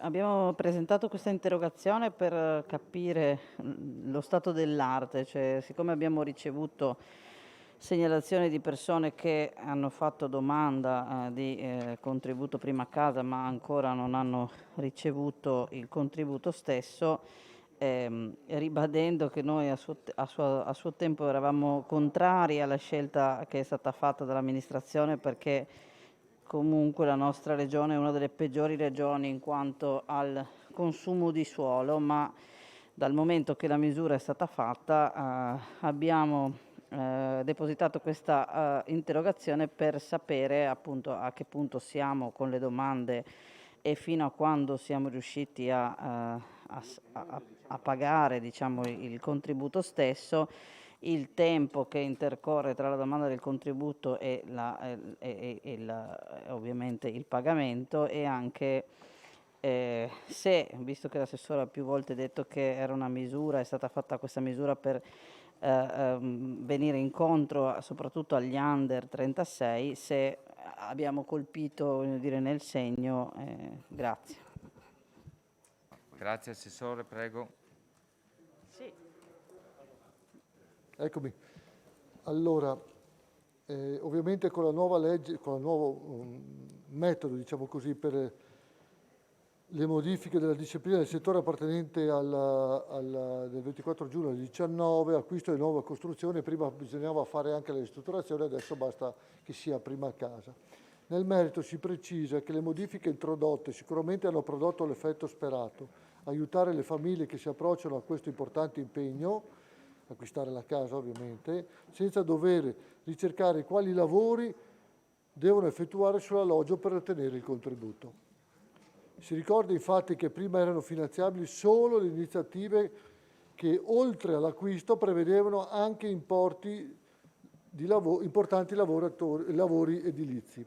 Abbiamo presentato questa interrogazione per capire lo stato dell'arte, cioè siccome abbiamo ricevuto segnalazioni di persone che hanno fatto domanda di contributo prima casa ma ancora non hanno ricevuto il contributo stesso, ribadendo che noi a suo tempo eravamo contrari alla scelta che è stata fatta dall'amministrazione perché comunque la nostra regione è una delle peggiori regioni in quanto al consumo di suolo, ma dal momento che la misura è stata fatta, abbiamo depositato questa interrogazione per sapere appunto a che punto siamo con le domande e fino a quando siamo riusciti a pagare, diciamo, il contributo stesso, il tempo che intercorre tra la domanda del contributo e ovviamente il pagamento, e anche se, visto che l'assessore ha più volte detto che era una misura, è stata fatta questa misura per venire incontro soprattutto agli under 36, se abbiamo colpito, voglio dire, nel segno. Grazie. Grazie Assessore, prego. Sì. Eccomi. Allora, ovviamente con la nuova legge, con il nuovo metodo, diciamo così, per le modifiche della disciplina del settore appartenente del 24 giugno del 19, acquisto e nuova costruzione, prima bisognava fare anche la ristrutturazione, adesso basta che sia prima casa. Nel merito si precisa che le modifiche introdotte sicuramente hanno prodotto l'effetto sperato, aiutare le famiglie che si approcciano a questo importante impegno, acquistare la casa ovviamente, senza dover ricercare quali lavori devono effettuare sull'alloggio per ottenere il contributo. Si ricorda infatti che prima erano finanziabili solo le iniziative che oltre all'acquisto prevedevano anche importanti lavori edilizi.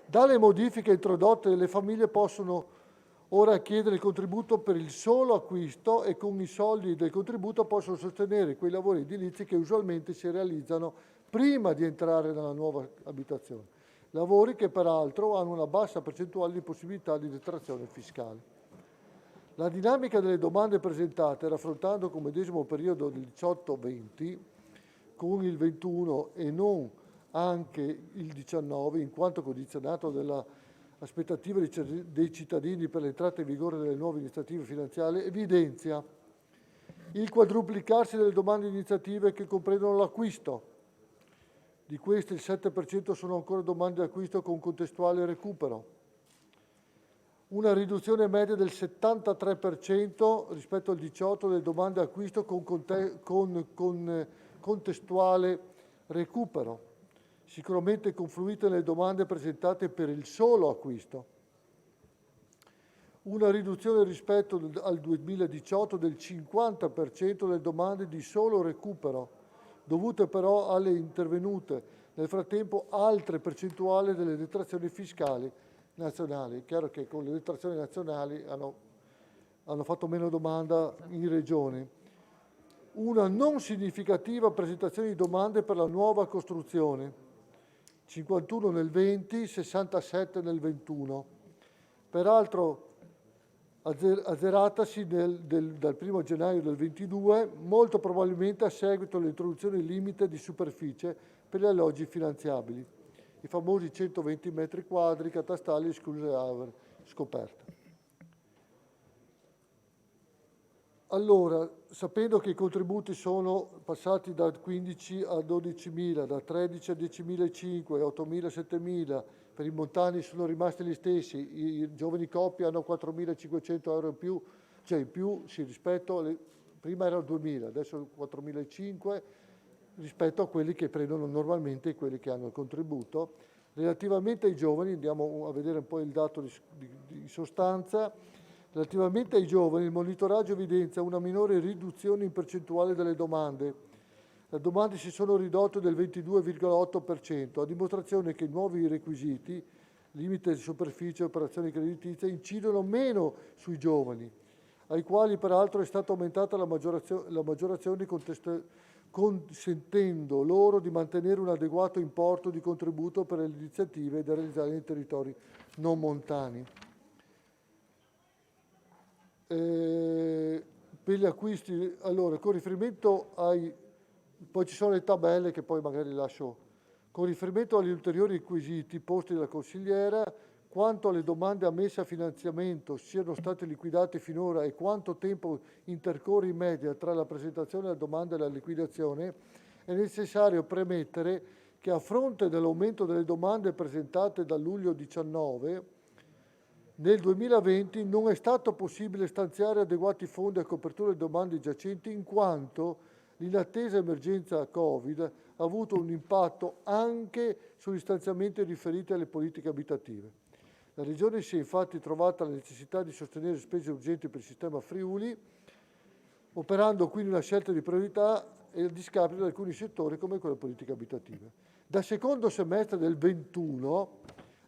Dalle modifiche introdotte le famiglie possono ora chiedere il contributo per il solo acquisto e con i soldi del contributo possono sostenere quei lavori edilizi che usualmente si realizzano prima di entrare nella nuova abitazione. Lavori che peraltro hanno una bassa percentuale di possibilità di detrazione fiscale. La dinamica delle domande presentate, raffrontando con medesimo periodo del 18-20, con il 21 e non anche il 19, in quanto condizionato dalla aspettativa dei cittadini per l'entrata in vigore delle nuove iniziative finanziarie, evidenzia il quadruplicarsi delle domande di iniziative che comprendono l'acquisto. Di queste il 7% sono ancora domande di acquisto con contestuale recupero. Una riduzione media del 73% rispetto al 18% delle domande di acquisto con contestuale recupero, sicuramente confluite nelle domande presentate per il solo acquisto. Una riduzione rispetto al 2018 del 50% delle domande di solo recupero, dovute però alle intervenute nel frattempo altre percentuali delle detrazioni fiscali nazionali. È chiaro che con le detrazioni nazionali hanno fatto meno domanda in regione. Una non significativa presentazione di domande per la nuova costruzione, 51 nel 20, 67 nel 21. Peraltro azzeratasi dal 1 gennaio del 22, molto probabilmente a seguito dell'introduzione limite di superficie per gli alloggi finanziabili, i famosi 120 metri quadri catastali escluse aree scoperte. Allora, sapendo che i contributi sono passati da 15 a 12.000, da 13 a 10.500, 8.000 a 7.000, per i montani sono rimasti gli stessi, i giovani coppie hanno 4.500 euro in più, cioè in più sì, prima erano 2.000, adesso 4.500 rispetto a quelli che prendono normalmente e quelli che hanno il contributo. Relativamente ai giovani, andiamo a vedere un po' il dato di sostanza. Relativamente ai giovani, il monitoraggio evidenzia una minore riduzione in percentuale delle domande. Le domande si sono ridotte del 22,8%, a dimostrazione che i nuovi requisiti, limite di superficie e operazioni creditizie, incidono meno sui giovani, ai quali peraltro è stata aumentata la maggiorazione consentendo loro di mantenere un adeguato importo di contributo per le iniziative da realizzare nei territori non montani. per gli acquisti, allora, con riferimento poi ci sono le tabelle che poi magari lascio, con riferimento agli ulteriori requisiti posti dalla consigliera, quanto alle domande ammesse a finanziamento siano state liquidate finora e quanto tempo intercorre in media tra la presentazione della domanda e la liquidazione, è necessario premettere che a fronte dell'aumento delle domande presentate da luglio 19, nel 2020 non è stato possibile stanziare adeguati fondi a copertura delle domande giacenti in quanto l'inattesa emergenza Covid ha avuto un impatto anche sugli stanziamenti riferiti alle politiche abitative. La Regione si è infatti trovata la necessità di sostenere spese urgenti per il sistema Friuli, operando quindi una scelta di priorità e a discapito di alcuni settori come quello delle politiche abitative. Dal secondo semestre del 2021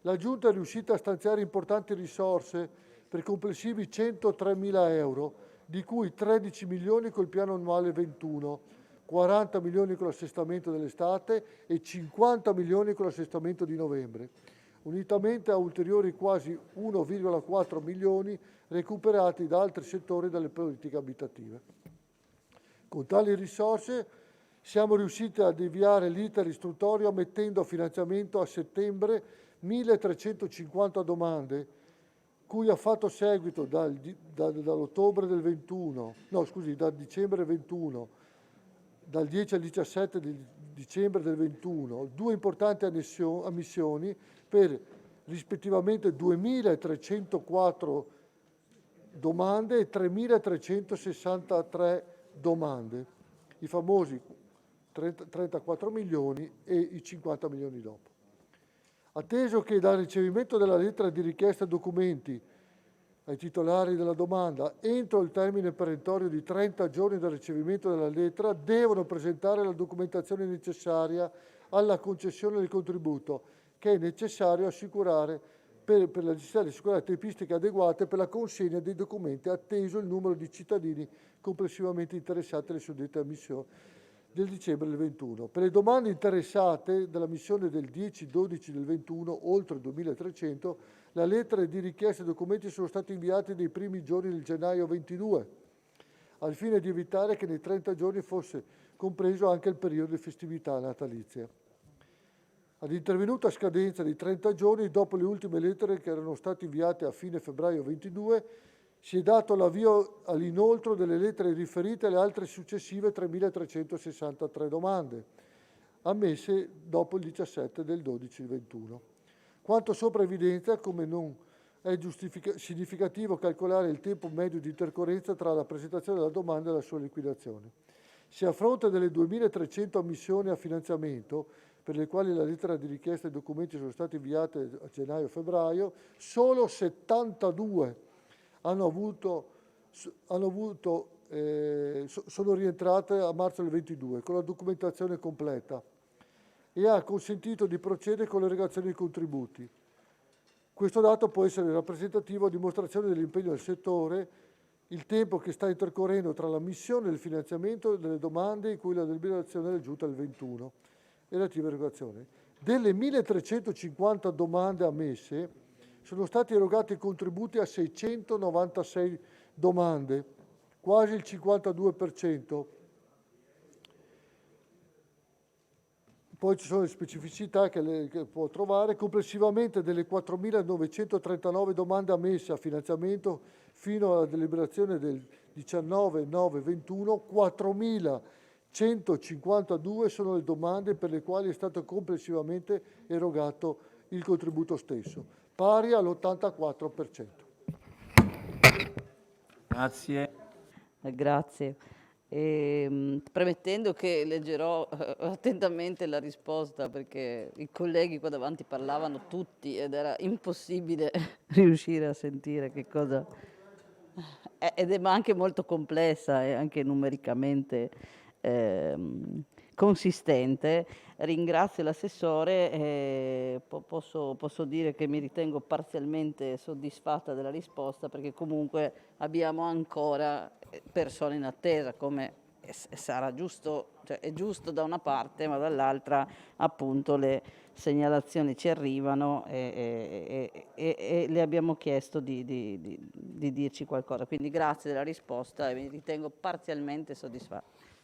la Giunta è riuscita a stanziare importanti risorse per complessivi 103.000 euro, di cui 13 milioni col piano annuale 21, 40 milioni con l'assestamento dell'estate e 50 milioni con l'assestamento di novembre, unitamente a ulteriori quasi 1,4 milioni recuperati da altri settori delle politiche abitative. Con tali risorse siamo riusciti a deviare l'iter istruttorio mettendo a finanziamento a settembre 1.350 domande, cui ha fatto seguito dall'ottobre del 21, no scusi, dal dicembre 21, dal 10 al 17 di dicembre del 21, due importanti ammissioni per rispettivamente 2.304 domande e 3.363 domande, i famosi 34 milioni e i 50 milioni dopo. Atteso che dal ricevimento della lettera di richiesta documenti ai titolari della domanda entro il termine perentorio di 30 giorni dal ricevimento della lettera devono presentare la documentazione necessaria alla concessione del contributo, che è necessario assicurare per la necessità di assicurare tempistiche adeguate per la consegna dei documenti, atteso il numero di cittadini complessivamente interessati alle suddette ammissioni del dicembre del 21. Per le domande interessate dalla missione del 10-12 del 21, oltre 2.300, le lettere di richiesta e documenti sono stati inviati nei primi giorni del gennaio 22, al fine di evitare che nei 30 giorni fosse compreso anche il periodo di festività natalizia. Ad intervenuta scadenza di 30 giorni, dopo le ultime lettere che erano state inviate a fine febbraio 22, si è dato l'avvio all'inoltro delle lettere riferite alle altre successive 3.363 domande, ammesse dopo il 17 del 12-21. Quanto sopra evidenzia come non è significativo calcolare il tempo medio di intercorrenza tra la presentazione della domanda e la sua liquidazione. Se a fronte delle 2.300 ammissioni a finanziamento, per le quali la lettera di richiesta e i documenti sono stati inviati a gennaio-febbraio, solo 72 sono rientrate a marzo del 22 con la documentazione completa e ha consentito di procedere con l'erogazione dei contributi. Questo dato può essere rappresentativo a dimostrazione dell'impegno del settore, il tempo che sta intercorrendo tra l'ammissione e il finanziamento delle domande in cui la deliberazione è giunta al 21 e relativa erogazione. Delle 1.350 domande ammesse, sono stati erogati contributi a 696 domande, quasi il 52%. Poi ci sono le specificità che può trovare. Complessivamente delle 4.939 domande ammesse a finanziamento fino alla deliberazione del 19/9/21, 4.152 sono le domande per le quali è stato complessivamente erogato il contributo stesso, pari all'84%. Grazie. Grazie. Premettendo che leggerò attentamente la risposta perché i colleghi qua davanti parlavano tutti ed era impossibile riuscire a sentire che cosa ed è anche molto complessa e anche numericamente consistente. Ringrazio l'assessore e posso dire che mi ritengo parzialmente soddisfatta della risposta perché comunque abbiamo ancora persone in attesa, come sarà giusto, cioè è giusto da una parte, ma dall'altra appunto le segnalazioni ci arrivano e le abbiamo chiesto di dirci qualcosa. Quindi grazie della risposta e mi ritengo parzialmente soddisfatta.